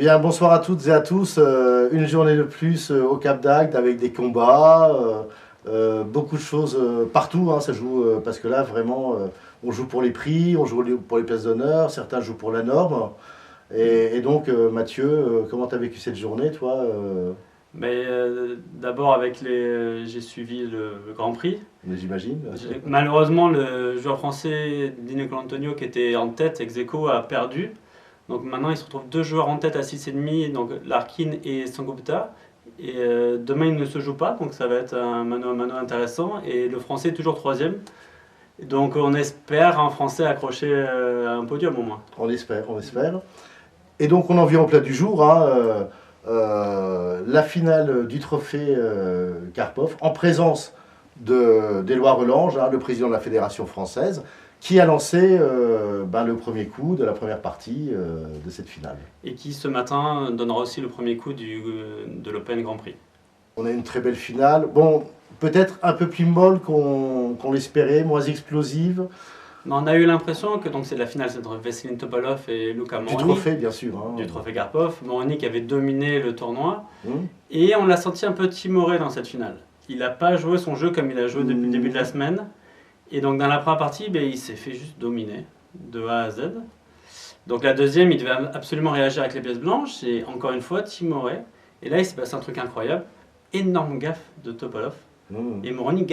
bien, bonsoir à toutes et à tous. Une journée de plus au Cap d'Agde avec des combats, beaucoup de choses partout. Ça joue parce que là, vraiment, on joue pour les prix, on joue pour les places d'honneur, certains jouent pour la norme. Et donc, Mathieu, comment tu as vécu cette journée, toi D'abord j'ai suivi le Grand Prix. Mais j'imagine. Malheureusement, le joueur français Dino Colantonio qui était en tête ex aequo a perdu. Donc maintenant, il se retrouve deux joueurs en tête à 6,5, donc Larkin et Sangupta. Et demain, il ne se joue pas, donc ça va être un mano à mano intéressant. Et le français est toujours troisième. Donc on espère un français accrocher un podium au moins. On espère, on espère. Et donc on en vient au plat du jour, la finale du trophée Karpov, en présence d'Éloi Relange, le président de la Fédération française, qui a lancé le premier coup de la première partie de cette finale. Et qui ce matin donnera aussi le premier coup de l'Open Grand Prix. On a une très belle finale, bon, peut-être un peu plus molle qu'on l'espérait, moins explosive. Mais on a eu l'impression que c'est la finale entre Vesselin Topalov et Luka Moroni. Du trophée, bien sûr. Du trophée Karpov. Moroni qui avait dominé le tournoi. Et on l'a senti un peu timoré dans cette finale. Il n'a pas joué son jeu comme il a joué depuis le début de la semaine. Et donc dans la première partie, il s'est fait juste dominer de A à Z. Donc la deuxième, il devait absolument réagir avec les pièces blanches. Et encore une fois, timoré. Et là, il s'est passé un truc incroyable. Énorme gaffe de Topalov. Et Moroni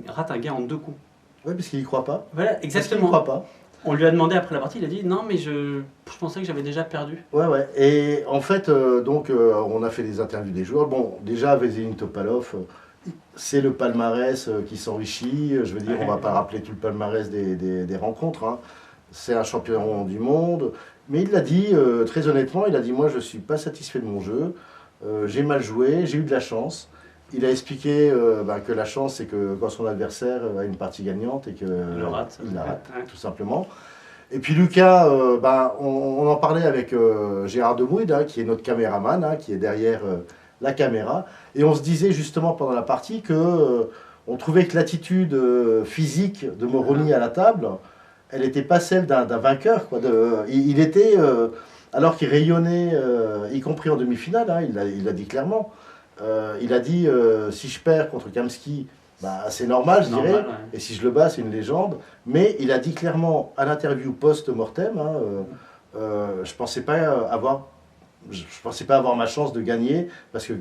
rate un gain en deux coups. Oui, parce qu'il n'y croit pas. Voilà, exactement. Il n'y croit pas. On lui a demandé après la partie, il a dit non, mais je pensais que j'avais déjà perdu. Ouais. Et en fait, on a fait des interviews des joueurs. Bon, déjà, Vesselin Topalov, c'est le palmarès qui s'enrichit. Je veux dire, on ne va pas rappeler tout le palmarès des rencontres. C'est un champion du monde. Mais il l'a dit, très honnêtement, il a dit moi, je ne suis pas satisfait de mon jeu. J'ai mal joué, j'ai eu de la chance. Il a expliqué que la chance, c'est que quand son adversaire a une partie gagnante et qu'il la rate, tout simplement. Et puis Lucas, on en parlait avec Gérard Demouide, qui est notre caméraman, qui est derrière la caméra. Et on se disait justement pendant la partie que on trouvait que l'attitude physique de Moroni à la table, elle n'était pas celle d'un vainqueur. Il était, alors qu'il rayonnait, y compris en demi-finale, il l'a dit clairement. Il a dit si je perds contre Kamsky, c'est normal, je dirais, et si je le bats, c'est une légende. Mais il a dit clairement à l'interview post-mortem, je pensais pas avoir ma chance de gagner parce que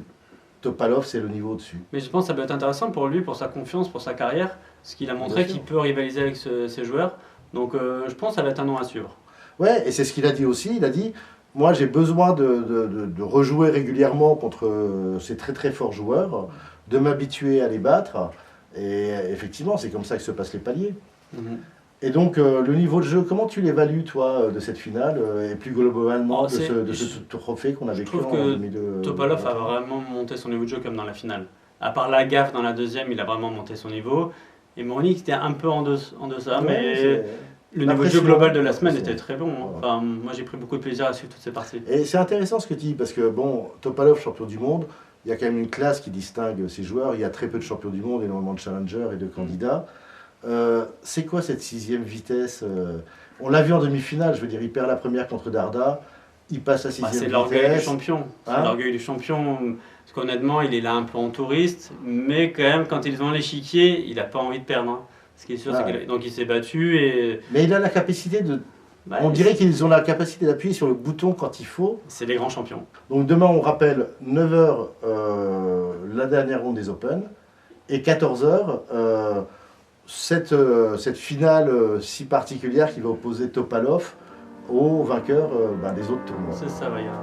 Topalov, c'est le niveau au-dessus. Mais je pense que ça peut être intéressant pour lui, pour sa confiance, pour sa carrière, parce qu'il a montré qu'il peut rivaliser avec ses joueurs. Donc je pense que ça va être un nom à suivre. Ouais, et c'est ce qu'il a dit aussi. Il a dit moi, j'ai besoin de rejouer régulièrement contre ces très très forts joueurs, de m'habituer à les battre. Et effectivement, c'est comme ça que se passent les paliers. Et donc, le niveau de jeu, comment tu l'évalues, toi, de cette finale et plus globalement de ce trophée qu'on a vécu en 2002? Je trouve que Topalov a vraiment monté son niveau de jeu comme dans la finale. À part la gaffe dans la deuxième, il a vraiment monté son niveau. Et Moroni était un peu en deçà, mais le niveau de jeu global de la semaine était très bon. Enfin, moi, j'ai pris beaucoup de plaisir à suivre toutes ces parties. Et c'est intéressant ce que tu dis, parce que, bon, Topalov, champion du monde, il y a quand même une classe qui distingue ces joueurs. Il y a très peu de champions du monde, énormément de challengers et de candidats. C'est quoi cette sixième vitesse On l'a vu en demi-finale, je veux dire, il perd la première contre Darda, il passe à sixième vitesse. C'est l'orgueil du champion. C'est l'orgueil du champion. Parce qu'honnêtement, il est là un peu en touriste, mais quand même, quand il est dans l'échiquier, il n'a pas envie de perdre. Ce qui est sûr, c'est qu'il donc il s'est battu et... Mais il a la capacité de... on dirait qu'ils ont la capacité d'appuyer sur le bouton quand il faut. C'est les grands champions. Donc demain, on rappelle 9h la dernière ronde des Open et 14h cette finale si particulière qui va opposer Topalov au vainqueur des autres tournois. C'est ça, Vaillard.